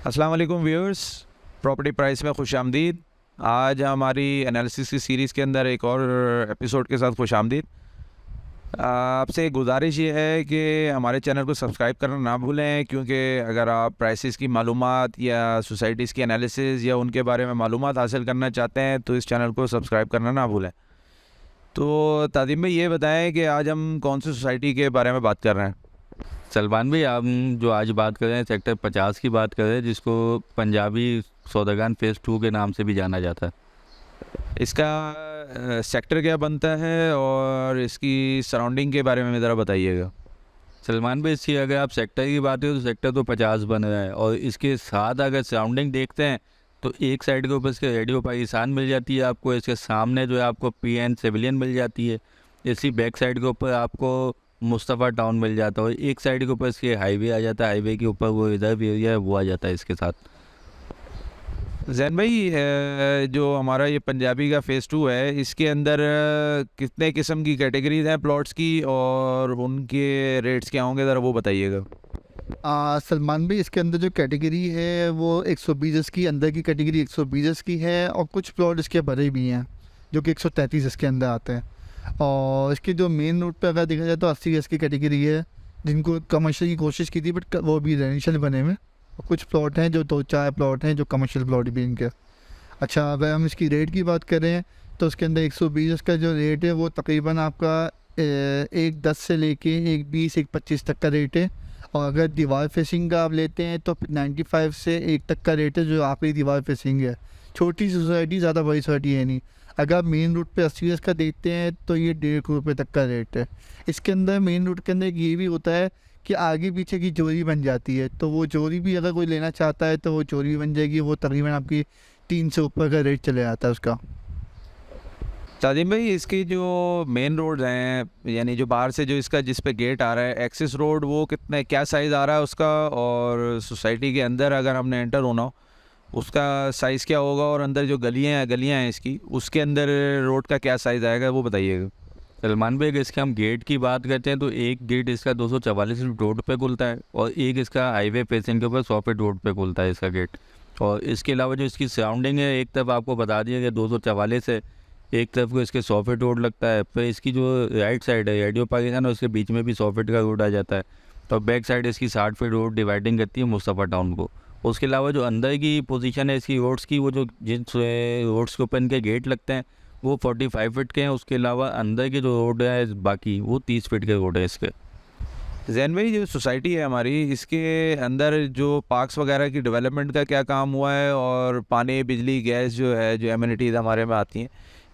अस्सलाम वालेकुम viewers, property price में खुशामदीद। आज हमारी एनालिसिस की सीरीज़ के अंदर एक और एपिसोड के साथ खुशामदीद। आपसे एक गुजारिश ये है कि हमारे चैनल को सब्सक्राइब करना ना भूलें, क्योंकि अगर आप प्राइसेस की मालूमात या सोसाइटीज़ की एनालिसिस या उनके बारे में मालूमात हासिल करना चाहते हैं तो इस चैनल को सब्सक्राइब करना ना भूलें। तो तादिम भाई, ये बताएं कि आज हम कौन सी सोसाइटी के बारे में बात कर रहे हैं। सलमान भाई, हम जो आज बात कर रहे हैं सेक्टर 50 की बात कर रहे हैं, जिसको पंजाबी सौदागान फेज़ 2 के नाम से भी जाना जाता है। इसका सेक्टर क्या बनता है और इसकी सराउंडिंग के बारे में ज़रा बताइएगा। सलमान भाई, इसकी अगर आप सेक्टर की बात करें तो सेक्टर तो 50 बन रहा है, और इसके साथ अगर सराउंडिंग देखते हैं तो एक साइड के ऊपर इसके रेडियो पाकिस्तान मिल जाती है आपको, इसके सामने जो है आपको PN सिविलियन मिल जाती है, इसी बैक साइड के ऊपर आपको मुस्तफ़ा टाउन मिल जाता है, और एक साइड के ऊपर इसके हाईवे आ जाता है, हाईवे के ऊपर वो रिजर्व एरिया है वो आ जाता है इसके साथ। जैन भाई, जो हमारा ये पंजाबी का फ़ेज़ 2 है, इसके अंदर कितने किस्म की कैटेगरीज हैं प्लॉट्स की और उनके रेट्स क्या होंगे, ज़रा वो बताइएगा। सलमान भाई, इसके अंदर जो कैटेगरी है वो 120 गज की अंदर की कैटेगरी 120 गज की है, और कुछ प्लॉट इसके बड़े भी हैं जो कि 133 गज के अंदर आते हैं। और इसके जो मेन रूट पे अगर देखा जाए तो 80 गज की कैटेगरी है, जिनको कमर्शियल की कोशिश की थी बट वो भी रेजिडेंशियल बने हुए। और कुछ प्लॉट हैं जो 2-4 प्लॉट हैं जो कमर्शियल प्लॉट भी इनके। अच्छा, अगर हम इसकी रेट की बात करें तो उसके अंदर 120 गज का जो रेट है वो तकरीबन आपका 1.10 से लेके 1.20 1.25 तक का रेट है। और अगर दीवार फेसिंग का आप लेते हैं तो 95 से 1 तक का रेट है, जो आखिरी दीवार फेसिंग है। छोटी सोसाइटी, ज़्यादा बड़ी सोसाइटी है नहीं। अगर आप मेन रूट पे 80 गज का देखते हैं तो ये 1.5 करोड़ रुपये तक का रेट है। इसके अंदर मेन रूट के अंदर एक ये भी होता है कि आगे पीछे की जोड़ी बन जाती है, तो वो जोड़ी भी अगर कोई लेना चाहता है तो वो जोड़ी बन जाएगी। वो तकरीबन आपकी 3 से ऊपर का रेट चले जाता है उसका। तादिम भाई, इसकी जो मेन रोड हैं, यानी जो बाहर से जो इसका जिस पे गेट आ रहा है एक्सिस रोड, वो कितने क्या साइज़ आ रहा है उसका, और सोसाइटी के अंदर अगर हमने एंटर होना हो उसका साइज़ क्या होगा, और अंदर जो गलियाँ हैं इसकी, उसके अंदर रोड का क्या साइज़ आएगा, वो बताइएगा। सलमान भाई, अगर इसके हम गेट की बात करते हैं तो एक गेट इसका 244 फीट रोड पे खुलता है, और एक इसका हाईवे फेसिंग के ऊपर 100 फीट रोड पे खुलता है इसका गेट। और इसके अलावा जो इसकी सराउंडिंग है, एक तरफ आपको बता दिया कि 244 है, एक तरफ को इसके 100 फीट रोड लगता है, फिर इसकी जो राइट साइड है रेडियो पाकिस्तान, और उसके बीच में भी 100 फीट का रोड आ जाता है। तो बैक साइड इसकी 60 फीट रोड डिवाइडिंग करती है मुस्तफ़ा टाउन को। उसके अलावा जो अंदर की पोजीशन है इसकी रोड्स की, वो जो जिन रोड्स के ऊपर इनके गेट लगते हैं वो 45 फीट के हैं। उसके अलावा अंदर के जो रोड है बाकी वो 30 फीट के रोड है इसके। जैन भाई, जो सोसाइटी है हमारी, इसके अंदर जो पार्क्स वगैरह की डेवलपमेंट का क्या काम हुआ है, और पानी बिजली गैस जो है, जो एमिनिटीज़ हमारे में आती हैं,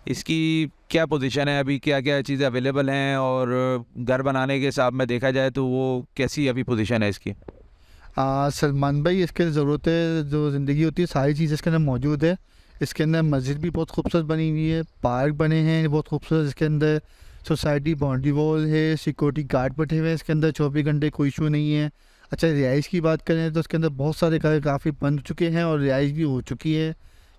इसकी क्या पोजीशन है अभी, क्या क्या चीज़ें अवेलेबल हैं, और घर बनाने के हिसाब में देखा जाए तो वो कैसी अभी पोजीशन है इसकी। सलमान भाई, इसके ज़रूरतें जो ज़िंदगी होती है सारी चीज़ इसके अंदर मौजूद है। इसके अंदर मस्जिद भी बहुत खूबसूरत बनी हुई है, पार्क बने हैं बहुत खूबसूरत। इसके अंदर सोसाइटी बाउंड्री वॉल है, सिक्योरिटी गार्ड बैठे हुए हैं इसके अंदर 24 घंटे, कोई इशू नहीं है। अच्छा, रिहाइश की बात करें तो इसके अंदर बहुत सारे घर काफ़ी बन चुके हैं और रिहाइश भी हो चुकी है।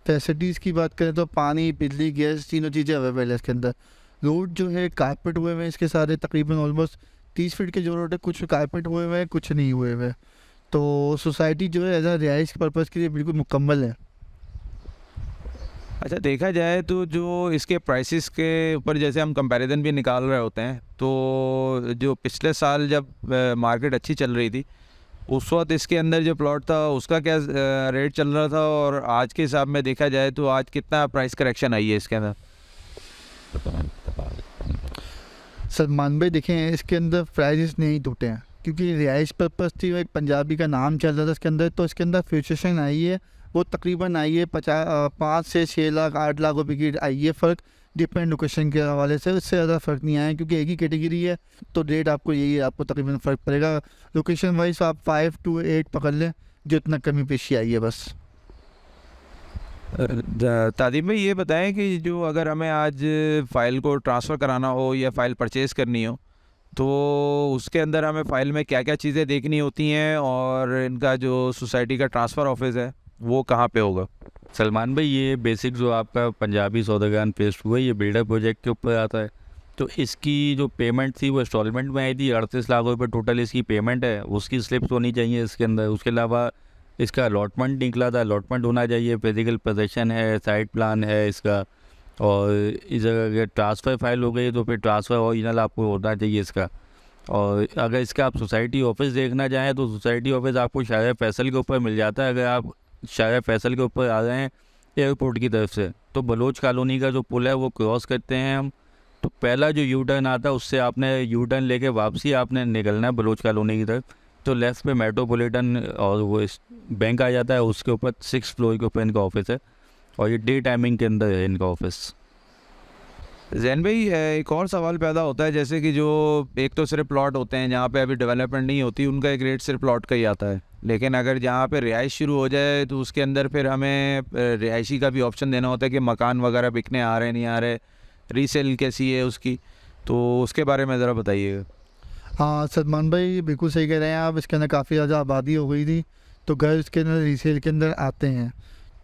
फैसिलिटीज़ की बात करें तो पानी बिजली गैस तीनों चीज़ें अवेलेबल है इसके अंदर। रोड जो है कारपेट हुए हुए हैं इसके सारे, तकरीबन ऑलमोस्ट 30 फीट के जो रोड है, कुछ कारपेट हुए हुए हैं कुछ नहीं हुए हुए। तो सोसाइटी जो है एज आ रिहाइश के पर्पज़ के लिए बिल्कुल मुकम्मल है। अच्छा, देखा जाए तो जो इसके प्राइसेस के ऊपर जैसे हम कंपैरिजन भी निकाल रहे होते हैं, तो जो पिछले साल जब मार्केट अच्छी चल रही थी उस वक्त इसके अंदर जो प्लॉट था उसका क्या रेट चल रहा था, और आज के हिसाब में देखा जाए तो आज कितना प्राइस करेक्शन आई है इसके अंदर। सलमान भाई, देखें इसके अंदर प्राइजेस नहीं टूटे हैं, क्योंकि रिहाइश पर्पज़ थी, एक पंजाबी का नाम चल रहा था इसके अंदर। तो इसके अंदर फ्यूचरेशन आई है, वो तकरीबन आई है 5 से 6 लाख 8 लाख रुपए की आई है। फ़र्क डिपेंड लोकेशन के हवाले से, उससे ज़्यादा फ़र्क नहीं आया, क्योंकि एक ही कैटेगरी है तो रेट आपको यही है, आपको तकरीबन फ़र्क पड़ेगा। लोकेशन वाइज आप 5 to 8 पकड़ लें, जो इतना कमी पेशी आई है बस। तादिम भाई, ये बताएं कि जो अगर हमें आज फ़ाइल को ट्रांसफ़र कराना हो या फ़ाइल परचेज़ करनी हो, तो उसके अंदर हमें फ़ाइल में क्या क्या चीज़ें देखनी होती हैं, और इनका जो सोसाइटी का ट्रांसफ़र ऑफिस है वो कहाँ पे होगा। सलमान भाई, ये बेसिक जो आपका पंजाबी सौदागान फेज़ 2 है, ये बिल्डर प्रोजेक्ट के ऊपर आता है। तो इसकी जो पेमेंट थी वो इंस्टॉलमेंट में आई थी, 38 लाख रुपये टोटल इसकी पेमेंट है, उसकी स्लिप्स होनी चाहिए इसके अंदर। उसके अलावा इसका अलॉटमेंट निकला था, अलॉटमेंट होना चाहिए, फिजिकल पोजेसन है, साइट प्लान है इसका, और इस अगर ट्रांसफ़र फाइल हो गई तो फिर ट्रांसफ़र ओरिजिनल आपको होना चाहिए इसका। और अगर इसका आप सोसाइटी ऑफिस देखना चाहें तो सोसाइटी ऑफिस आपको शायर फैसल के ऊपर मिल जाता है। अगर आप शायर फैसल के ऊपर आ रहे हैं एयरपोर्ट की तरफ से तो बलोच कॉलोनी का जो पुल है वो क्रॉस करते हैं हम, तो पहला जो यू टर्न आता है उससे आपने यू टर्न लेके वापसी आपने निकलना है बलोच कॉलोनी की तरफ, तो लेफ़्ट पे मेट्रोपॉलिटन और वो इस बैंक आ जाता है, उसके ऊपर 6th फ्लोर के ऊपर इनका ऑफिस है और ये डे टाइमिंग के अंदर है इनका ऑफिस। जैन भाई, एक और सवाल पैदा होता है, जैसे कि जो एक तो सिर्फ प्लॉट होते हैं जहाँ पे अभी डेवलपमेंट नहीं होती, उनका एक रेट सिर्फ प्लॉट का ही आता है, लेकिन अगर जहाँ पे रिहाइश शुरू हो जाए तो उसके अंदर फिर हमें रिहायशी का भी ऑप्शन देना होता है कि मकान वगैरह बिकने आ रहे हैं नहीं आ रहे, रीसेल कैसी है उसकी, तो उसके बारे में ज़रा बताइएगा। हाँ सलमान भाई बिल्कुल सही कह रहे हैं आप। इसके अंदर काफ़ी ज़्यादा आबादी हो गई थी तो घर इसके अंदर रीसेल के अंदर आते हैं।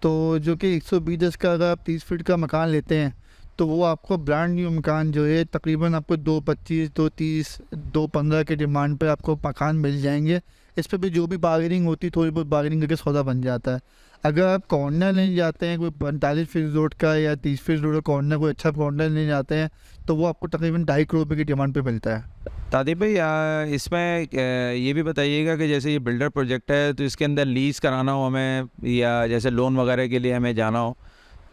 तो जो कि 120 गज का अगर आप 30 फीट का मकान लेते हैं तो वो आपको ब्रांड न्यू मकान जो है तकरीबन आपको 225, 230, 215 के डिमांड पे आपको मकान मिल जाएंगे। इस पर भी जो भी बार्गेनिंग होती है थोड़ी बहुत बार्गेनिंग करके सौदा बन जाता है। अगर आप कॉर्नर लेने जाते हैं कोई 45 फीट रोड का या 30 फीट रोड का कॉर्नर, कोई अच्छा कॉर्नर लेने जाते हैं तो वो आपको तकरीबन 2.5 करोड़ रुपये की डिमांड पे मिलता है। तादिब भाई, इसमें ये भी बताइएगा कि जैसे ये बिल्डर प्रोजेक्ट है तो इसके अंदर लीज़ कराना हो हमें या जैसे लोन वगैरह के लिए हमें जाना हो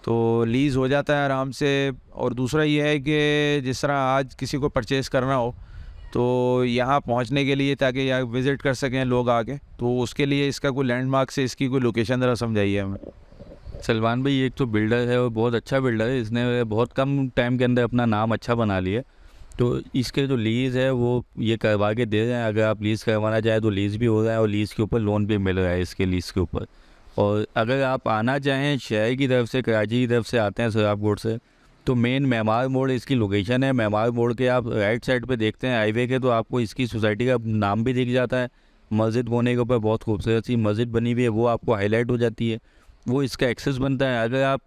तो लीज़ हो जाता है आराम से, और दूसरा ये है कि जिस तरह आज किसी को परचेज़ करना हो तो यहाँ पहुँचने के लिए ताकि यहाँ विज़िट कर सकें लोग आके, तो उसके लिए इसका कोई लैंडमार्क से इसकी कोई लोकेशन ज़रा समझाइए हमें। सलमान भाई एक तो बिल्डर है और बहुत अच्छा बिल्डर है, इसने बहुत कम टाइम के अंदर अपना नाम अच्छा बना लिया। तो इसके जो लीज़ है वो ये करवा के दे रहे हैं, अगर आप लीज़ करवाना चाहें तो लीज़ भी हो रहा है और लीज़ के ऊपर लोन भी मिल रहा है इसके लीज़ के ऊपर। और अगर आप आना चाहें शहर की तरफ से, कराची की तरफ से आते हैं सराफकोट से, तो मेन मेमार मोड़ इसकी लोकेशन है। मेमार मोड़ के आप राइट साइड पे देखते हैं हाईवे के तो आपको इसकी सोसाइटी का नाम भी दिख जाता है। मस्जिद होने के ऊपर बहुत खूबसूरत सी मस्जिद बनी हुई है वो आपको हाईलाइट हो जाती है, वो इसका एक्सेस बनता है। अगर आप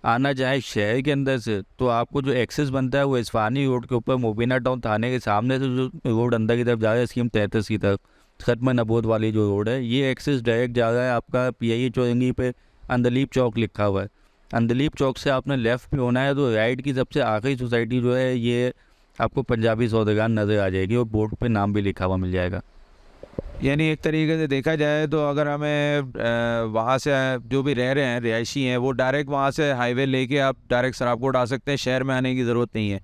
आना चाहे शहर के अंदर से तो आपको जो एक्सेस बनता है वो इस्फानी रोड के ऊपर मोबिना टाउन थाने के सामने से जो रोड अंदर की तरफ जा रहा है स्कीम 33 की तरफ खत्म नबोद वाली जो रोड है, ये एक्सेस डायरेक्ट जा रहा है आपका PIA चौरंगी पे अंदलीप चौक लिखा हुआ है। अंदलीप चौक से आपने लेफ़्ट पे होना है तो राइट की सबसे आखिरी सोसाइटी जो है ये आपको पंजाबी सौदेगार नज़र आ जाएगी और बोर्ड पे नाम भी लिखा हुआ मिल जाएगा। यानी एक तरीके से देखा जाए तो अगर हमें वहाँ से जो भी रह रहे हैं रिहायशी हैं वो डायरेक्ट वहाँ से हाईवे लेके आप डायरेक्ट सराफकोट आ सकते हैं, शहर में आने की ज़रूरत नहीं है।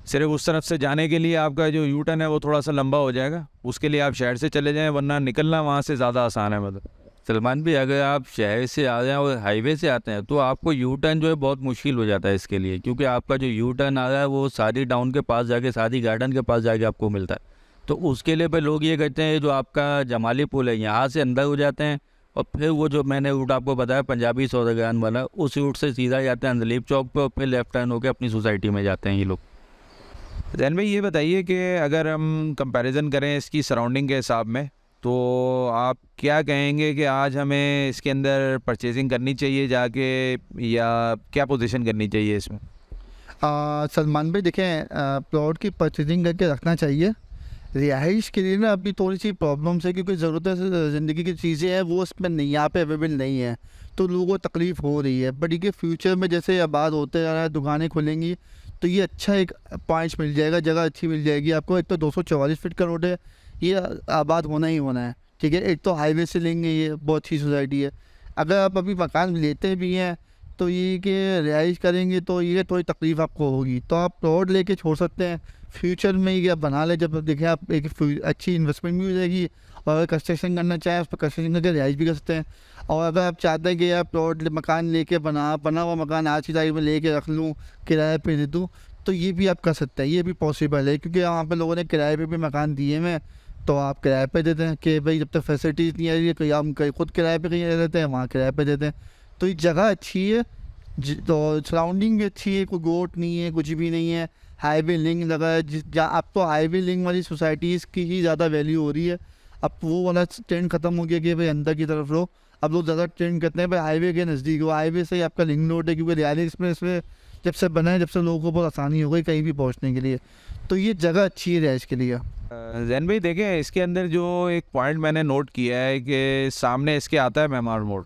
सिर्फ उस तरफ से जाने के लिए आपका जो यू टर्न है वो थोड़ा सा लंबा हो जाएगा, उसके लिए आप शहर से चले जाएं, वरना निकलना वहाँ से ज़्यादा आसान है। मतलब सलमान भी अगर आप शहर से आ रहे हैं और हाईवे से आते हैं तो आपको यू टर्न जो है बहुत मुश्किल हो जाता है इसके लिए, क्योंकि आपका जो यू टर्न आ रहा है वो सादी टाउन के पास जाके, सादी गार्डन के पास जाके आपको मिलता है। तो उसके लिए पे लोग ये करते हैं जो आपका जमाली पुल है यहाँ से अंदर हो जाते हैं और फिर वो जो मैंने रूट आपको बताया पंजाबी सौदागर वाला, उस रूट से सीधा जाते हैं अंदलीप चौक पे और फिर लेफ्ट टर्न होकर अपनी सोसाइटी में जाते हैं ये लोग। जैन भाई ये बताइए कि अगर हम कंपैरिजन करें इसकी सराउंडिंग के हिसाब में तो आप क्या कहेंगे कि आज हमें इसके अंदर परचेजिंग करनी चाहिए जाके या क्या पोजीशन करनी चाहिए इसमें? सलमान भाई देखें, प्लॉट की परचेजिंग करके रखना चाहिए। रिहाइश के लिए ना अभी थोड़ी सी प्रॉब्लम्स है क्योंकि ज़रूरत ज़िंदगी की चीज़ें हैं वो इसमें नहीं, यहाँ पे अवेलेबल नहीं है तो लोगों को तकलीफ़ हो रही है। बट ये फ्यूचर में जैसे आबाद होते जा रहा है, दुकानें खुलेंगी तो ये अच्छा एक पॉइंट मिल जाएगा, जगह अच्छी मिल जाएगी आपको। एक तो 244 फीट का रोड है, ये आबाद होना ही होना है, ठीक है। एक तो हाईवे से लेंगे, ये बहुत अच्छी सोसाइटी है। अगर आप अभी मकान लेते भी हैं तो ये कि रिहाइश करेंगे तो ये थोड़ी तकलीफ़ आपको होगी, तो आप प्लॉट लेके छोड़ सकते हैं। फ्यूचर में ये आप बना ले, जब देखें आप एक अच्छी इन्वेस्टमेंट भी हो जाएगी और अगर कंस्ट्रक्शन करना चाहें उस पर कंस्ट्रक्शन करके रिहाइश भी कर सकते हैं। और अगर आप चाहते हैं कि आप प्लॉट मकान लेके बना हुआ मकान आज की तारीख में लेके रख लूँ, किराए पे दे दूँ, तो ये भी आप कर सकते हैं, ये भी पॉसिबल है। क्योंकि यहाँ पे लोगों ने किराए पे भी मकान दिए हैं तो आप किराए पे देते हैं कि भाई जब तक फैसिलिटीज़ नहीं आ रही है, कहीं हम कहीं खुद किराए पे कहीं रह लेते हैं, वहाँ किराए पे देते हैं। तो ये जगह अच्छी है, तो सराउंडिंग भी अच्छी है, कोई गोट नहीं है, कुछ भी नहीं है, हाईवे लिंक लगा है। जहाँ अब तो हाईवे लिंक वाली सोसाइटीज़ की ही ज़्यादा वैल्यू हो रही है। अब वो वाला ट्रेंड ख़त्म हो गया कि भाई अंदर की तरफ लो, अब लोग ज़्यादा ट्रेंड करते हैं भाई हाईवे के नज़दीक हो। हाईवे से ही आपका लिंक रोड है क्योंकि रियाली एक्सप्रेस में जब से बना है, जब से लोगों को बहुत आसानी हो गई कहीं भी पहुंचने के लिए, तो ये जगह अच्छी है रहायश के लिए। जैन भाई देखें, इसके अंदर जो एक पॉइंट मैंने नोट किया है कि सामने इसके आता है मेमार मोड़।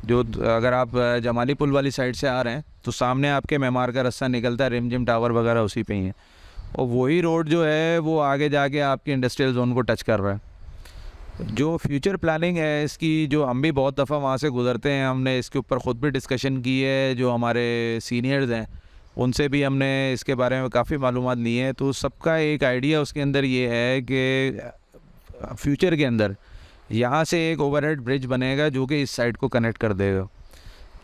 जो अगर आप जमाली पुल वाली साइड से आ रहे हैं तो सामने आपके मेमार का रास्ता निकलता है, रिमझिम टावर वगैरह उसी पे ही है, और वही रोड जो है वो आगे जाके आपके इंडस्ट्रियल जोन को टच कर रहा है। जो फ्यूचर प्लानिंग है इसकी, जो हम भी बहुत दफ़ा वहाँ से गुजरते हैं, हमने इसके ऊपर ख़ुद भी डिस्कशन की है, जो हमारे सीनियर्स हैं उनसे भी हमने इसके बारे में काफ़ी मालूमात ली है, तो सबका एक आइडिया उसके अंदर ये है कि फ्यूचर के अंदर यहाँ से एक ओवरहेड ब्रिज बनेगा जो कि इस साइड को कनेक्ट कर देगा।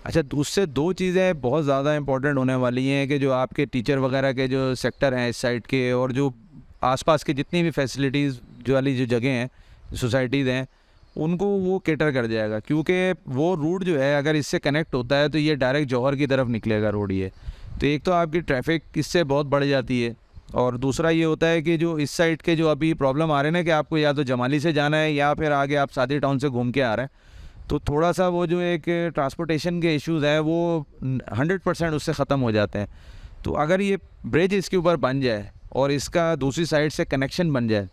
अच्छा, उससे दो चीज़ें बहुत ज़्यादा इंपॉर्टेंट होने वाली हैं कि जो आपके टीचर वगैरह के जो सेक्टर हैं इस साइड के, और जो आसपास की जितनी भी फैसिलिटीज़ जो वाली जो जगह हैं, सोसाइटीज़ हैं, उनको वो कैटर कर जाएगा, क्योंकि वो रूट जो है अगर इससे कनेक्ट होता है तो ये डायरेक्ट जौहर की तरफ निकलेगा रोड ये। तो एक तो आपकी ट्रैफिक इससे बहुत बढ़ जाती है, और दूसरा ये होता है कि जो इस साइड के जो अभी प्रॉब्लम आ रहे हैं ना कि आपको या तो जमाली से जाना है या फिर आगे आप सादी टाउन से घूम के आ रहे हैं, तो थोड़ा सा वो जो एक ट्रांसपोर्टेशन के इश्यूज़ हैं वो 100% उससे ख़त्म हो जाते हैं। तो अगर ये ब्रिज इसके ऊपर बन जाए और इसका दूसरी साइड से कनेक्शन बन जाए,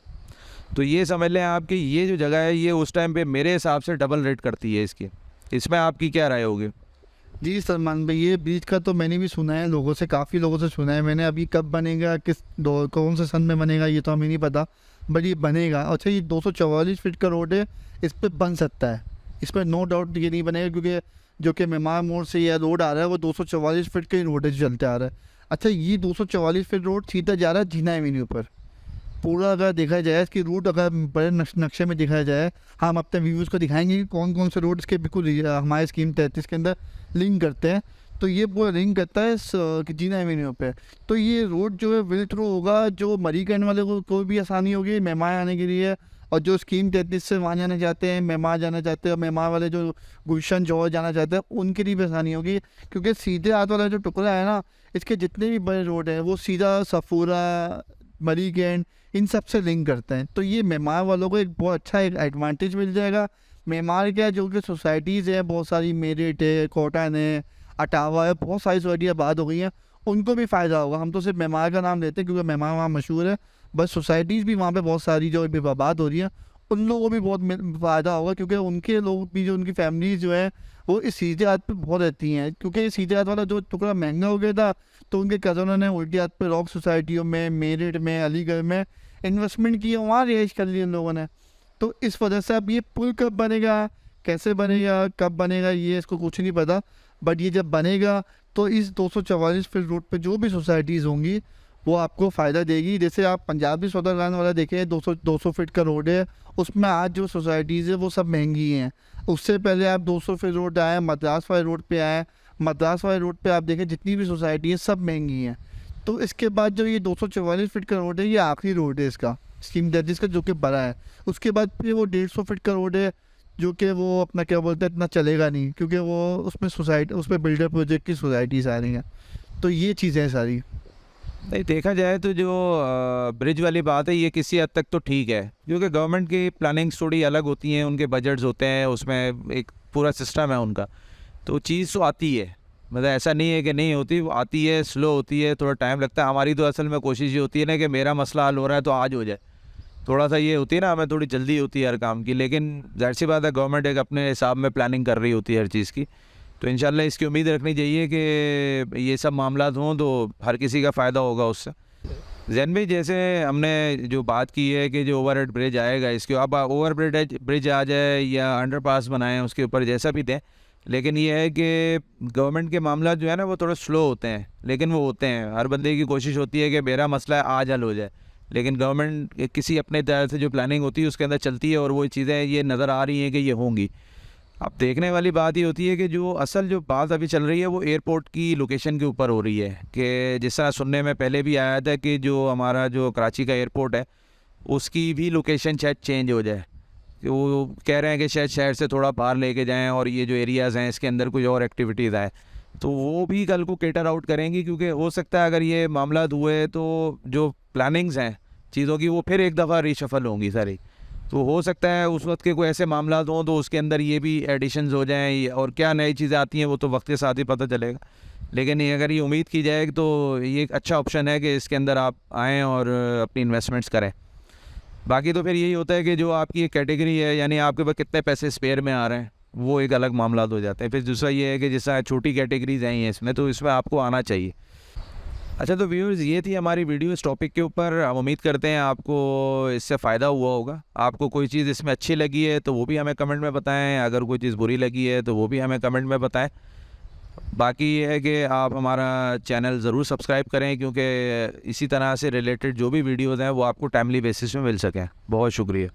तो ये समझ लें आपकी ये जो जगह है ये उस टाइम पे मेरे हिसाब से डबल रेट करती है इसकी। इसमें आपकी क्या राय होगी? जी सलमान भाई, ये ब्रिज का तो मैंने भी सुना है, लोगों से, काफ़ी लोगों से सुना है मैंने। अभी कब बनेगा, किस कौन से सन में बनेगा ये तो हमें नहीं पता, बट ये बनेगा। अच्छा, ये 244 फीट का रोड है, इस पर बन सकता है, इस पर नो डाउट ये नहीं बनेगा, क्योंकि जो कि मेमार मोड़ से यह रोड आ रहा है वो 244 फीट का ही रोड है जो चलते आ रहा है। अच्छा, ये 244 फीट रोड सीधा जा रहा है जीना एवेन्यू पर। पूरा अगर देखा जाए इसकी रूट, अगर बड़े नक्शे में दिखाया जाए, हम अपने व्यूज़ को दिखाएंगे कि कौन कौन से रोड इसके बिल्कुल हमारे स्कीम 33 के अंदर लिंक करते हैं। तो ये पूरा लिंक करता है जीना एवेन्यू पे। तो ये रोड जो है विल थ्रू होगा, जो मरी कैंट वाले को भी आसानी होगी मेमार आने के लिए, और जो स्कीम 33 से वहाँ जाना चाहते हैं, मेमार जाना चाहते हैं, और मेमार वाले जो गुलशन जौहर जाना चाहते हैं उनके लिए भी आसानी होगी। क्योंकि सीधे हाथ वाला जो टुकड़ा है ना, इसके जितने भी बड़े रोड हैं वो सीधा सफूरा, मरी कैंट, इन सब से लिंक करते हैं। तो ये मेमार वालों को एक बहुत अच्छा एक एडवांटेज मिल जाएगा। मेमार क्या, जो कि सोसाइटीज़ हैं बहुत सारी, मेरिट है, कोटन है, अटावा है, बहुत सारी सोसाइटियाँ आबाद हो गई हैं, उनको भी फ़ायदा होगा। हम तो सिर्फ मेमार का नाम लेते हैं क्योंकि मेमार वहाँ मशहूर है, बस सोसाइटीज़ भी वहाँ पे बहुत सारी जो अभी आबाद हो रही हैं उन लोगों को भी बहुत फ़ायदा होगा, क्योंकि उनके लोग भी, जो उनकी फैमिलीज जो है वो इस सीधे हाथ पे बहुत रहती हैं। क्योंकि सीधे हाथ वाला जो टुकड़ा महंगा हो गया था, तो उनके कज़नों ने उल्टी हाथ पे रॉक सोसाइटियों में, मेरिट में, अलीगढ़ में इन्वेस्टमेंट किया, वहाँ रिहाइश कर ली उन लोगों ने। तो इस वजह से अब ये पुल कब बनेगा, कैसे बनेगा, कब बनेगा, ये इसको कुछ नहीं पता, बट ये जब बनेगा तो इस 244 फीट रोड पे जो भी सोसाइटीज़ होंगी वो आपको फ़ायदा देगी। जैसे आप पंजाबी सौदागरान वाला देखें, 200 फीट का रोड है, उसमें आज जो सोसाइटीज़ है वो सब महंगी हैं। उससे पहले आप 200 फीट रोड आए, मद्रास वाले रोड पे आए, मद्रास वाले रोड पे आप देखें जितनी भी सोसाइटी है सब महंगी हैं। तो इसके बाद जो ये 244 फीट का रोड है ये आखिरी रोड है इसका, स्कीम 33 का, जो कि बड़ा है। उसके बाद फिर वो 150 फीट का रोड है, जो कि वो अपना क्या बोलते हैं, इतना चलेगा नहीं, क्योंकि वो उसमें बिल्डर प्रोजेक्ट की सोसाइटीज़ आ रही हैं। तो ये चीज़ें हैं सारी। नहीं, देखा जाए तो जो ब्रिज वाली बात है ये किसी हद तक तो ठीक है, क्योंकि गवर्नमेंट की प्लानिंग्स थोड़ी अलग होती हैं, उनके बजट्स होते हैं, उसमें एक पूरा सिस्टम है उनका, तो चीज़ तो आती है, मतलब ऐसा नहीं है कि नहीं होती, वो आती है, स्लो होती है, थोड़ा टाइम लगता है। हमारी तो असल में कोशिश ये होती है ना कि मेरा मसला हल हो रहा है तो आज हो जाए, थोड़ा सा ये होती है ना, हमें थोड़ी जल्दी होती है हर काम की, लेकिन जाहिर सी बात है गवर्नमेंट एक अपने हिसाब में प्लानिंग कर रही होती है हर चीज़ की। तो इंशाल्लाह इसकी उम्मीद रखनी चाहिए कि ये सब मामलात हों तो हर किसी का फ़ायदा होगा उससे। जैन भाई, जैसे हमने जो बात की है कि जो ओवरहेड ब्रिज आएगा, इसके अब ओवर ब्रिज आ जाए या अंडरपास बनाएं, उसके ऊपर जैसा भी दें, लेकिन ये है कि गवर्नमेंट के मामला जो है ना वो थोड़ा स्लो होते हैं, लेकिन वो होते हैं। हर बंदे की कोशिश होती है कि मेरा मसला है आज हल हो जाए, लेकिन गवर्नमेंट किसी अपने तरह से जो प्लानिंग होती है उसके अंदर चलती है, और वो चीज़ें ये नज़र आ रही हैं कि ये होंगी। अब देखने वाली बात ये होती है कि जो असल जो बात अभी चल रही है वो एयरपोर्ट की लोकेशन के ऊपर हो रही है, कि जिस तरह सुनने में पहले भी आया था कि जो हमारा जो कराची का एयरपोर्ट है उसकी भी लोकेशन शायद चेंज हो जाए। वो कह रहे हैं कि शायद शहर से थोड़ा बाहर लेके जाएं और ये जो एरियाज़ हैं इसके अंदर कुछ और एक्टिविटीज़ आए, तो वो भी कल को कैटर आउट करेंगी, क्योंकि हो सकता है अगर ये मामला हुए तो जो प्लानिंग्स हैं चीज़ों की वो फिर एक दफ़ा रीशफल होंगी सारी। तो हो सकता है उस वक्त के कोई ऐसे मामला हों तो उसके अंदर ये भी एडिशंस हो जाएं, और क्या नई चीज़ें आती हैं वो तो वक्त के साथ ही पता चलेगा। लेकिन ये अगर ये उम्मीद की जाए तो ये एक अच्छा ऑप्शन है कि इसके अंदर आप आएँ और अपनी इन्वेस्टमेंट्स करें। बाकी तो फिर यही होता है कि जो आपकी एक कैटेगरी है, यानी आपके पास कितने पैसे स्पेयर में आ रहे हैं, वो एक अलग मामला हो जाते हैं। फिर दूसरा ये है कि जैसा छोटी कैटेगरीज आई हैं इसमें, तो इसमें आपको आना चाहिए। अच्छा, तो व्यूअर्स, ये थी हमारी वीडियो इस टॉपिक के ऊपर। हम उम्मीद करते हैं आपको इससे फ़ायदा हुआ होगा। आपको कोई चीज़ इसमें अच्छी लगी है तो वो भी हमें कमेंट में बताएं, अगर कोई चीज़ बुरी लगी है तो वो भी हमें कमेंट में बताएं। बाकी ये है कि आप हमारा चैनल ज़रूर सब्सक्राइब करें, क्योंकि इसी तरह से रिलेटेड जो भी वीडियोज़ हैं वो आपको टाइमली बेसिस में मिल सकें। बहुत शुक्रिया।